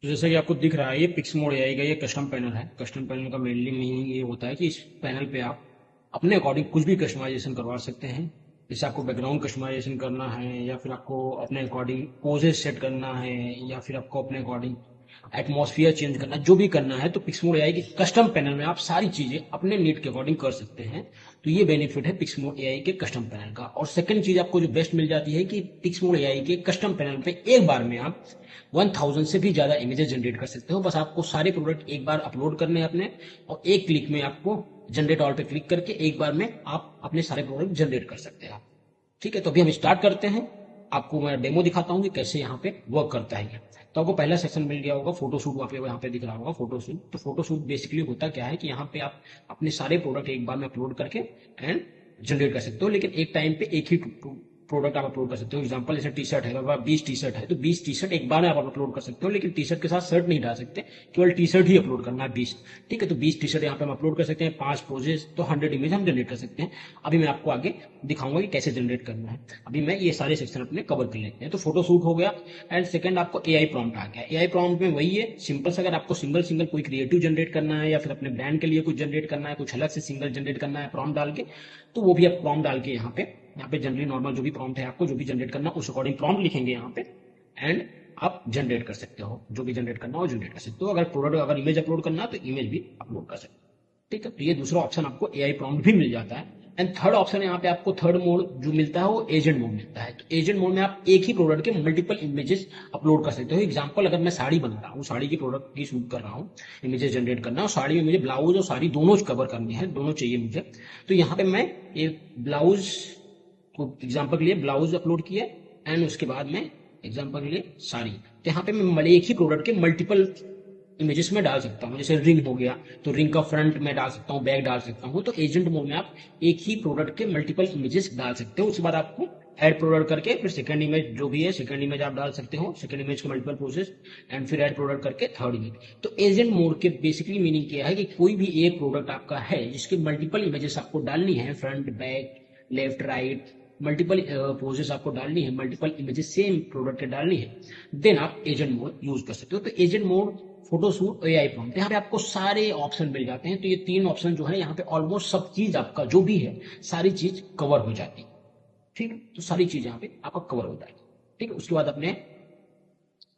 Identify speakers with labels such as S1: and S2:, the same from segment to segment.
S1: तो जैसा कि आपको दिख रहा है, ये पिक्स मोड एआई का ये कस्टम पैनल है। कस्टम पैनल का मेनली मीनिंग ये होता है कि इस पैनल पे आप अपने अकॉर्डिंग कुछ भी कस्टमाइजेशन करवा सकते हैं। जैसे आपको बैकग्राउंड कस्टमाइजेशन करना है, या फिर आपको अपने अकॉर्डिंग पोजेस सेट करना है, या फिर आपको अपने अकॉर्डिंग एटमॉस्फेयर चेंज करना, जो भी करना है तो पिक्समोड एआई के कस्टम पैनल में आप सारी चीजें अपने नीड के अकॉर्डिंग कर सकते हैं। तो ये बेनिफिट है पिक्समोड एआई के कस्टम पैनल का। और सेकंड चीज आपको जो बेस्ट मिल जाती है कि पिक्समोड एआई के कस्टम पैनल पे एक बार में आप 1000 से भी ज्यादा इमेजेस जनरेट कर सकते हो। बस आपको सारे प्रोडक्ट एक बार अपलोड करने हैं अपने, और एक क्लिक में आपको जनरेट ऑल पे क्लिक करके एक बार में आप अपने सारे प्रोडक्ट जनरेट कर सकते हैं। ठीक है, तो अभी हम स्टार्ट करते हैं। आपको मैं डेमो दिखाता हूँ कि कैसे यहाँ पे वर्क करता है। तो आपको पहला सेक्शन मिल गया होगा फोटोशूट, वहाँ पे यहाँ पे दिख रहा होगा फोटोशूट। तो फोटोशूट बेसिकली होता क्या है कि यहाँ पे आप अपने सारे प्रोडक्ट एक बार में अपलोड करके एंड जनरेट कर सकते हो, लेकिन एक टाइम पे एक ही प्रोडक्ट आप अपलोड कर सकते हो। एग्जांपल जैसे टी शर्ट है, अगर 20 टी शर्ट है तो 20 टी शर्ट एक बार में आप अपलोड कर सकते हो, लेकिन टी शर्ट के साथ शर्ट नहीं डाल सकते, केवल टी शर्ट ही अपलोड करना है 20। ठीक है, तो 20 टी शर्ट यहाँ पे हम अपलोड कर सकते हैं, 5 पोजेस, तो 100 इमेज हम जनरेट कर सकते हैं। अभी मैं आपको आगे दिखाऊंगा कि कैसे जनरेट करना है। अभी मैं ये सारे सेक्शन अपने कवर कर लेते हैं। तो फोटो शूट हो गया, एंड सेकंड आपको एआई प्रॉम्प्ट आ गया। एआई प्रॉम्प्ट में वही है सिंपल सा, अगर आपको सिंगल सिंगल कोई क्रिएटिव जनरेट करना है, या फिर अपने ब्रांड के लिए कुछ जनरेट करना है, कुछ अलग से सिंगल जनरेट करना है प्रॉम्प्ट डाल के, तो वो भी आप प्रॉम्प्ट डाल के यहाँ पे जनरली नॉर्मल जो भी प्रॉम्प्ट है आपको जो भी जनरेट करना उस अकॉर्डिंग प्रॉम्प्ट लिखेंगे यहाँ पे, एंड आप जनरेट कर सकते हो। जो भी जनरेट करना हो जनरेट कर सकते हो। अगर प्रोडक्ट अगर इमेज अपलोड करना है तो इमेज भी अपलोड कर सकते हो। ठीक है, तो ये दूसरा ऑप्शन आपको एआई प्रॉम्प्ट भी मिल जाता है। एंड थर्ड ऑप्शन यहाँ पे आपको थर्ड मोड जो मिलता है वो एजेंट मोड मिलता है। तो एजेंट मोड में आप एक ही प्रोडक्ट के मल्टीपल इमेजेस अपलोड कर सकते हो। एग्जांपल, अगर मैं साड़ी बना रहा हूँ, साड़ी की प्रोडक्ट की शूट कर रहा हूँ, इमेजेस जनरेट करना है, और साड़ी में मुझे ब्लाउज और साड़ी दोनों कवर करनी है, दोनों चाहिए मुझे। तो यहाँ पे मैं एक ब्लाउज को एग्जाम्पल के लिए ब्लाउज अपलोड किया, एंड उसके बाद में एग्जाम्पल के लिए साड़ी। तो यहाँ पे मैं एक ही प्रोडक्ट के मल्टीपल इमेजेस में डाल सकता हूँ। जैसे रिंग हो गया तो रिंग का फ्रंट में डाल सकता हूँ, बैक डाल सकता हूँ। तो एजेंट मोड में आप एक ही प्रोडक्ट के मल्टीपल इमेजेस डाल सकते हो। उसके बाद आपको ऐड प्रोडक्ट करके फिर सेकंड इमेज जो भी है सेकंड इमेज आप डाल सकते हो, सेकंड इमेज के मल्टीपल प्रोसेस, एंड फिर ऐड प्रोडक्ट करके थर्ड इमेज। तो एजेंट मोड के बेसिकली मीनिंग क्या है कि कोई भी एक प्रोडक्ट आपका है जिसके मल्टीपल इमेजेस आपको डालनी है, front back left right, multiple poses आपको डालनी है, मल्टीपल इमेजेस सेम प्रोडक्ट के डालनी है, देन आप एजेंट मोड यूज कर सकते हो। तो एजेंट मोड, फोटोशूट और एआई प्रॉम्प्ट, यहाँ पे आपको सारे ऑप्शन मिल जाते हैं। तो ये तीन ऑप्शन जो है यहाँ पे ऑलमोस्ट सब चीज आपका जो भी है सारी चीज कवर हो जाती है। ठीक है, तो सारी चीज यहाँ पे आपका कवर हो जाएगी। ठीक है, उसके बाद अपने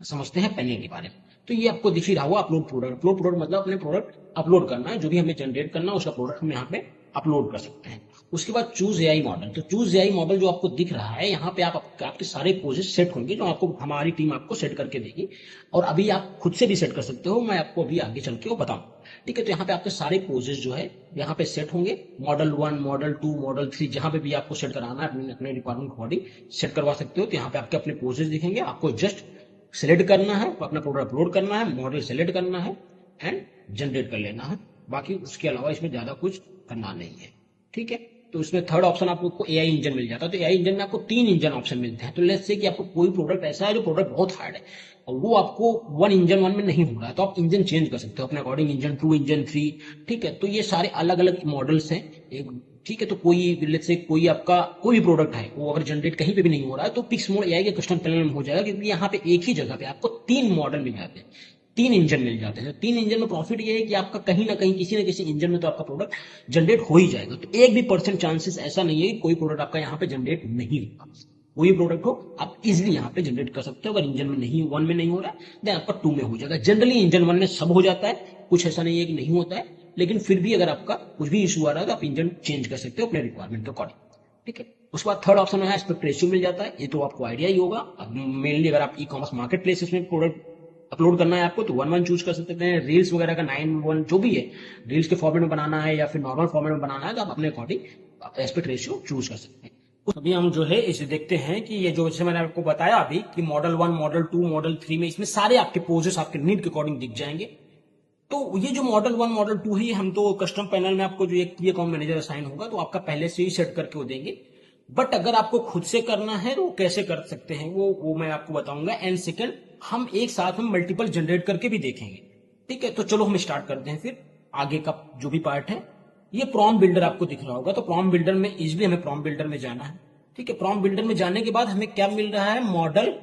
S1: समझते हैं पैनल के बारे में। तो ये आपको दिख ही रहा होगा अपलोड प्रोडक्ट। अपलोड प्रोडक्ट मतलब अपने प्रोडक्ट अपलोड करना है, जो भी हमें जनरेट करना है उसका प्रोडक्ट हम यहाँ पे अपलोड कर सकते हैं। उसके बाद चूज एआई मॉडल। तो चूज एआई मॉडल जो आपको दिख रहा है यहाँ पे आपके सारे पोजेस सेट होंगे, जो आपको हमारी टीम आपको सेट करके देगी, और अभी आप खुद से भी सेट कर सकते हो, मैं आपको अभी आगे चल के वो बताऊंगा। ठीक है, तो यहाँ पे आपके सारे पोजेस जो है यहाँ पे सेट होंगे। मॉडल 1, मॉडल 2, मॉडल 3, जहां पे भी आपको सेट कराना है अपने अपने रिक्वायरमेंट अकॉर्डिंग सेट करवा सकते हो। तो यहाँ पे आपके अपने पोजेस दिखेंगे, आपको जस्ट सिलेक्ट करना है, अपना प्रोडक्ट अपलोड करना है, मॉडल सेलेक्ट करना है, एंड जनरेट कर लेना है। बाकी उसके अलावा इसमें ज्यादा कुछ करना नहीं है। ठीक है, तो इसमें थर्ड ऑप्शन आपको एआई इंजन मिल जाता है। तो एआई इंजन में आपको 3 इंजन ऑप्शन मिलते हैं। तो लेट्स से कि आपको कोई प्रोडक्ट ऐसा है जो प्रोडक्ट बहुत हार्ड है और वो आपको वन इंजन वन में नहीं हो रहा है, तो आप इंजन चेंज कर सकते हो अपने अकॉर्डिंग, इंजन 2, इंजन 3। ठीक है, तो ये सारे अलग अलग मॉडल्स हैं एक। ठीक है, तो कोई लेट्स से कोई आपका कोई भी प्रोडक्ट है वो अगर जनरेट कहीं पे भी नहीं हो रहा है तो पिक्स मोड एआई के कस्टम पैनल में हो जाएगा, क्योंकि यहाँ पे एक ही जगह पे आपको 3 मॉडल मिल जाते हैं, 3 इंजन मिल जाते हैं। 3 इंजन में प्रॉफिट ये है कि आपका कहीं ना कहीं किसी न किसी इंजन में तो आपका प्रोडक्ट जनरेट हो ही जाएगा। तो एक भी परसेंट चांसेस ऐसा नहीं है कि कोई प्रोडक्ट आपका यहाँ पे जनरेट नहीं होगा। कोई प्रोडक्ट हो आप इजिली यहाँ पे जनरेट कर सकते हो। अगर इंजन में नहीं, 1 में नहीं हो रहा है, देन आपका 2 में हो जाएगा। जनरली इंजन 1 में सब हो जाता है, कुछ ऐसा नहीं है कि नहीं होता है, लेकिन फिर भी अगर आपका कुछ भी इशू आ रहा है तो आप इंजन चेंज कर सकते हो अपने रिक्वायरमेंट के अकॉर्डिंग। ठीक है, उसके बाद थर्ड ऑप्शन है एस्पेक्ट रेशियो मिल जाता है। ये तो आपको आइडिया ही होगा। अब मेनली अगर आप ई कॉमर्स मार्केट प्लेसेस में प्रोडक्ट अपलोड करना है आपको तो 1:1 चूज कर सकते हैं। रील्स वगैरह का 9:1 जो भी है, रील्स के फॉर्मेट में बनाना है या फिर नॉर्मल फॉर्मेट में बनाना है, तो आप अपने अकॉर्डिंग एस्पेक्ट रेशियो चूज कर सकते हैं। अभी हम जो है इसे देखते हैं कि ये जो जैसे मैंने आपको बताया अभी कि मॉडल 1, मॉडल 2, मॉडल 3 में इसमें सारे आपके पोजेस आपके नीड के अकॉर्डिंग दिख जाएंगे। तो ये जो मॉडल 1, मॉडल 2 है, हम तो कस्टम पैनल में आपको जो एक की अकाउंट मैनेजर असाइन होगा तो आपका पहले से ही सेट करके वो देंगे। बट अगर आपको खुद से करना है तो कैसे कर सकते हैं वो मैं आपको बताऊंगा। एंड सेकंड, हम एक साथ में मल्टीपल जनरेट करके भी देखेंगे। ठीक है, तो चलो हम स्टार्ट करते हैं फिर आगे का जो भी पार्ट है। ये प्रॉम्प्ट बिल्डर आपको दिख रहा होगा, तो प्रॉम्प्ट बिल्डर में इजिली हमें प्रॉम्प्ट बिल्डर में जाना है। ठीक है, प्रॉम्प्ट बिल्डर में जाने के बाद हमें क्या मिल रहा है, model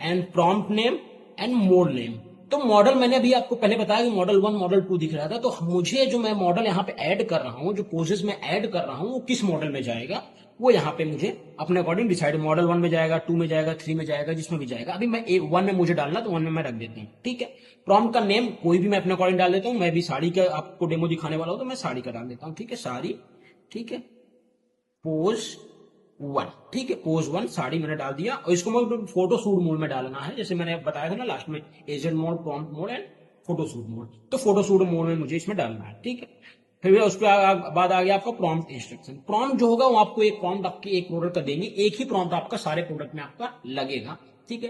S1: and prompt name and mode name. तो मॉडल मैंने अभी आपको पहले बताया कि मॉडल 1 मॉडल 2 दिख रहा था, तो मुझे जो मैं मॉडल यहाँ पे ऐड कर रहा हूँ, जो पोजेस में ऐड कर रहा हूँ, वो किस मॉडल में जाएगा वो यहाँ पे मुझे अपने अकॉर्डिंग डिसाइड, मॉडल 1 में जाएगा, 2 में जाएगा, 3 में जाएगा, जिसमें भी जाएगा। अभी मैं 1 में मुझे डालना, तो 1 में मैं रख देता हूँ। ठीक है, प्रॉम्प्ट का नेम कोई भी मैं अपने अकॉर्डिंग डाल देता हूँ। मैं भी साड़ी का आपको डेमो दिखाने वाला हूँ, तो मैं साड़ी का डाल देता हूँ। ठीक है, साड़ी। ठीक है, पोज 1। ठीक है, पोज 1 साड़ी मैंने डाल दिया, और इसको मैं फोटो शूट मोड में डालना है, जैसे मैंने बताया था ना लास्ट में, agent mode, prompt mode and photo shoot mode. तो फोटो शूट मोड में मुझे इसमें डालना है। ठीक है, फिर उसके बाद आ गया आपका प्रॉम्प्ट इंस्ट्रक्शन। प्रॉम्प्ट जो होगा वो आपको एक प्रॉम्प्ट आपकी एक प्रोडक्ट का देंगे, एक ही प्रॉम्प्ट आपका सारे प्रोडक्ट में आपका लगेगा। ठीक है,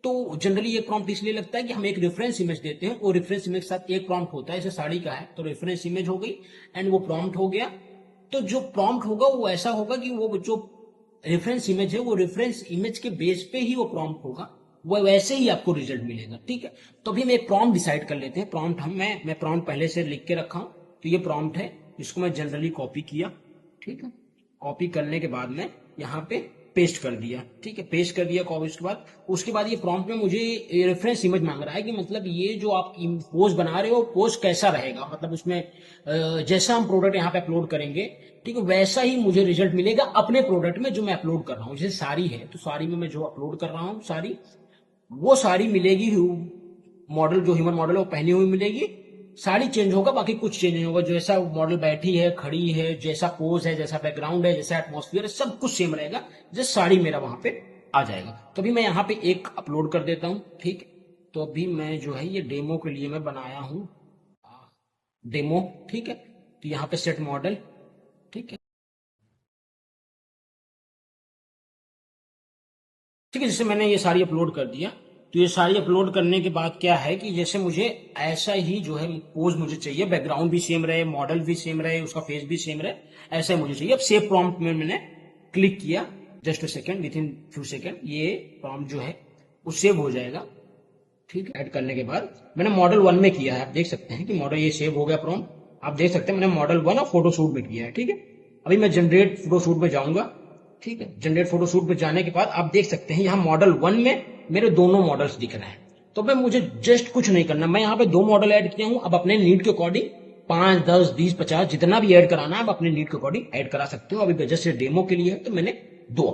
S1: तो जनरली ये प्रॉम्प्ट इसलिए लगता है कि हम एक रेफरेंस इमेज देते हैं, और रेफरेंस इमेज के साथ एक प्रॉम्प्ट होता है। जैसे साड़ी का है तो रेफरेंस इमेज हो गई एंड वो प्रॉम्प्ट हो गया। तो जो प्रॉम्प्ट होगा वो ऐसा होगा कि वो जो रेफरेंस इमेज है, वो रेफरेंस इमेज के बेस पे ही वो प्रॉम्प्ट होगा, वो वैसे ही आपको रिजल्ट मिलेगा। ठीक है, तो अभी हम एक प्रॉम्प्ट डिसाइड कर लेते हैं। प्रॉम्प्ट मैं प्रॉम्प्ट पहले से लिख के रखा हूं, तो ये प्रॉम्प्ट है, इसको मैं जनरली कॉपी किया। ठीक है, कॉपी करने के बाद में यहाँ पे पेस्ट कर दिया। ठीक है, पेस्ट कर दिया कॉपी। उसके बाद ये प्रॉम्प्ट में मुझे रेफरेंस इमेज मांग रहा है कि मतलब ये जो आप पोस्ट बना रहे हो, पोस्ट कैसा रहेगा, मतलब उसमें जैसा हम प्रोडक्ट यहाँ पे अपलोड करेंगे, ठीक है, वैसा ही मुझे रिजल्ट मिलेगा अपने प्रोडक्ट में जो मैं अपलोड कर रहा हूँ। जैसे साड़ी है, तो साड़ी में मैं जो अपलोड कर रहा हूँ साड़ी, वो साड़ी मिलेगी, मॉडल जो ह्यूमन मॉडल है वो पहनी हुई मिलेगी। साड़ी चेंज होगा, बाकी कुछ चेंज नहीं होगा। जैसा मॉडल बैठी है, खड़ी है, जैसा पोज है, जैसा बैकग्राउंड है, जैसा एटमॉस्फेयर है, सब कुछ सेम रहेगा। जैसे साड़ी मेरा वहां पे आ जाएगा। तो अभी मैं यहाँ पे एक अपलोड कर देता हूँ। ठीक है, तो अभी मैं जो है ये डेमो के लिए मैं बनाया हूँ डेमो। ठीक है, तो यहाँ पे सेट मॉडल। ठीक है, ठीक है, जैसे मैंने ये सारी अपलोड कर दिया, तो ये सारी अपलोड करने के बाद क्या है कि जैसे मुझे ऐसा ही जो है पोज मुझे चाहिए, बैकग्राउंड भी सेम रहे, मॉडल भी सेम रहे, उसका फेस भी सेम रहे, ऐसा ही मुझे चाहिए। अब सेव प्रॉम्प्ट में मैंने क्लिक किया, just a second, with in few second ये प्रॉम्प्ट जो है वो सेव हो जाएगा। ठीक है, ऐड करने के बाद मैंने मॉडल 1 में किया है, आप देख सकते हैं कि मॉडल ये सेव हो गया प्रॉम्प्ट। आप देख सकते हैं मैंने मॉडल 1 और फोटोशूट में किया है। ठीक है, अभी मैं जनरेट फोटोशूट में जाऊंगा। ठीक है, जनरेट फोटोशूट पे जाने के बाद आप देख सकते हैं यहाँ मॉडल 1 में मेरे दोनों मॉडल्स दिख रहे हैं। तो मैं मुझे जस्ट कुछ नहीं करना, मैं यहाँ पे 2 मॉडल ऐड किया हूँ। अब अपने नीड के अकॉर्डिंग 5, 10, 20, 50 जितना भी ऐड कराना है आप अपने नीड के अकॉर्डिंग ऐड करा सकते हो। अभी जस्ट डेमो के लिए है तो मैंने 2।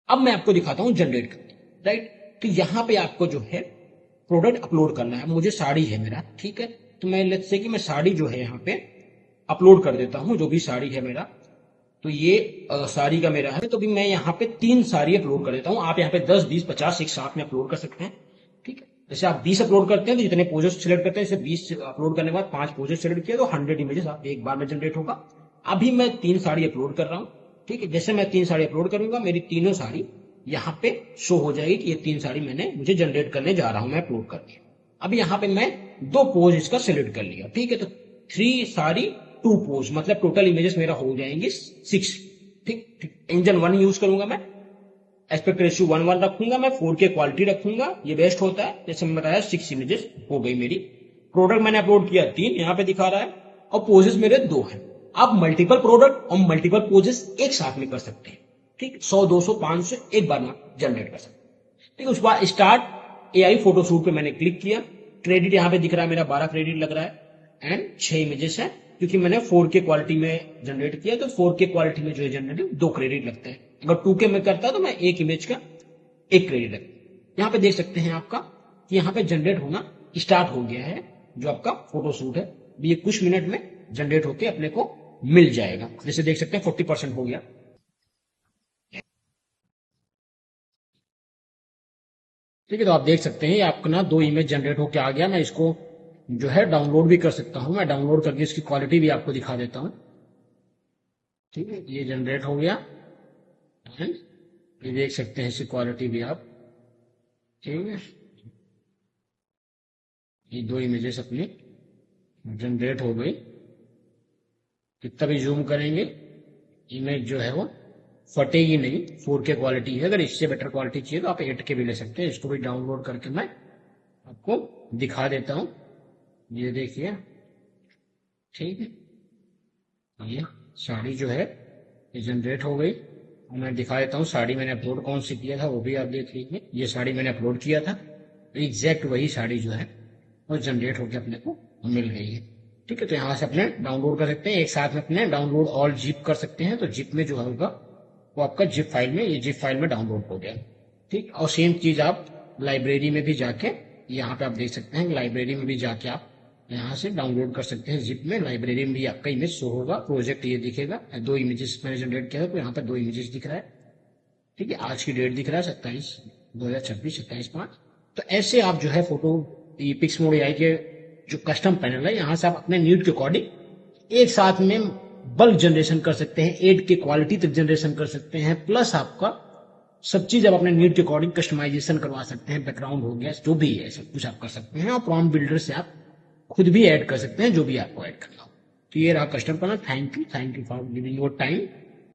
S1: अब मैं आपको दिखाता हूँ जनरेट करके। राइट, तो यहाँ पे आपको जो है प्रोडक्ट अपलोड करना है। मुझे साड़ी है मेरा। ठीक है, तो मैं लेट्स से कि मैं साड़ी जो है यहाँ पे अपलोड कर देता हूँ, जो भी साड़ी है मेरा। तो ये साड़ी का मेरा है, तो भी मैं यहाँ पे 3 साड़ी अपलोड कर देता हूँ। आप यहाँ पे 10, 20, 50 एक साथ में अपलोड कर सकते हैं। ठीक है, जैसे आप 20 अपलोड करते हैं तो जितने पोजेस सिलेक्ट करते हैं, जैसे 20 अपलोड करने के बाद 5 पोजेस सिलेक्ट किया तो 100 इमेजेस आप एक बार में जनरेट होगा। अभी मैं 3 साड़ी अपलोड कर रहा हूँ। ठीक है, जैसे मैं 3 साड़ी अपलोड करूंगा, मेरी तीनों साड़ी यहाँ पे शो हो जाएगी कि ये 3 साड़ी मुझे जनरेट करने जा रहा हूं मैं अपलोड करके। अब यहाँ पे मैं 2 पोज इसका सिलेक्ट कर लिया। ठीक है, तो 3 साड़ी 2 पोज, मतलब टोटल इमेजेस मेरा हो जाएंगे 6। ठीक ठीक, इंजन 1 यूज करूंगा मैं, एस्पेक्ट रेशियो 1:1 रखूंगा मैं, 4K क्वालिटी रखूंगा, ये बेस्ट होता है। जैसे मैं बताया 6 इमेजेस हो गई मेरी। प्रोडक्ट मैंने अपलोड किया 3, यहाँ पे दिखा रहा है, और पोजेस मेरे 2 हैं। आप मल्टीपल प्रोडक्ट और मल्टीपल पोजेस एक साथ में कर सकते हैं। ठीक, 100, 200, 500 एक बार में जनरेट कर सकते हैं। ठीक है, उसके बाद स्टार्ट एआई फोटोशूट पे मैंने क्लिक किया। क्रेडिट यहाँ पे दिख रहा है मेरा 12 क्रेडिट लग रहा है एंड 6 इमेजेस है, क्योंकि मैंने 4K क्वालिटी में जनरेट किया। तो 4K क्वालिटी में जो है जनरेटिव 2 क्रेडिट लगते हैं। अगर 2K में करता तो मैं एक इमेज का 1 क्रेडिट लगता। यहाँ पे देख सकते हैं आपका कि यहाँ पे जनरेट होना स्टार्ट हो गया है, जो आपका फोटोशूट है ये कुछ मिनट में जनरेट होके अपने को मिल जाएगा। जैसे देख सकते हैं 40% हो गया। ठीक है, तो आप देख सकते हैं आपका ना 2 इमेज जनरेट होके आ गया। मैं इसको जो है डाउनलोड भी कर सकता हूं, मैं डाउनलोड करके इसकी क्वालिटी भी आपको दिखा देता हूं। ठीक है, ये जनरेट हो गया एंड ये देख सकते हैं इसकी क्वालिटी भी आप। ठीक है, ये 2 इमेजेस अपनी जनरेट हो गई। कितना भी जूम करेंगे इमेज जो है वो फटेगी नहीं, 4K क्वालिटी है। अगर इससे बेटर क्वालिटी चाहिए तो आप 8K भी ले सकते हैं। इसको भी डाउनलोड करके मैं आपको दिखा देता हूं, ये देखिए। ठीक है, ये साड़ी जो है ये जनरेट हो गई। मैं दिखा देता हूँ साड़ी मैंने अपलोड कौन सी किया था वो भी आप देख लीजिए। ये साड़ी मैंने अपलोड किया था, एग्जैक्ट वही साड़ी जो है वो जनरेट होकर अपने को मिल गई है। ठीक है, तो यहाँ से अपने डाउनलोड कर सकते हैं, एक साथ में अपने डाउनलोड ऑल जिप कर सकते हैं, तो जिप में जो होगा वो आपका जिप फाइल में, ये जिप फाइल में डाउनलोड हो गया। ठीक, और सेम चीज आप लाइब्रेरी में भी जाके, यहाँ पे आप देख सकते हैं लाइब्रेरी में भी जाके आप यहाँ से डाउनलोड कर सकते हैं जिप में। लाइब्रेरी में भी आपका इमेज शो होगा, प्रोजेक्ट ये दिखेगा, 2 इमेजेस मैंने जनरेट किया था तो यहाँ पर 2 इमेजेस दिख रहा है। ठीक है, आज की डेट दिख रहा है 27/2026 तो ऐसे आप जो है फोटो पिक्समोड एआई के जो कस्टम पैनल है, यहाँ से आप अपने नीड के अकॉर्डिंग एक साथ में बल्क जनरेशन कर सकते हैं, एड के क्वालिटी तक जनरेशन कर सकते हैं, प्लस आपका सब चीज आप अपने नीड के अकॉर्डिंग कस्टमाइजेशन करवा सकते हैं, बैकग्राउंड हो गया, जो भी है सब कुछ आप कर सकते हैं। और प्रॉम्प्ट बिल्डर से आप खुद भी ऐड कर सकते हैं जो भी आपको ऐड करना हो। तो ये रहा custom panel. Thank you for giving your time.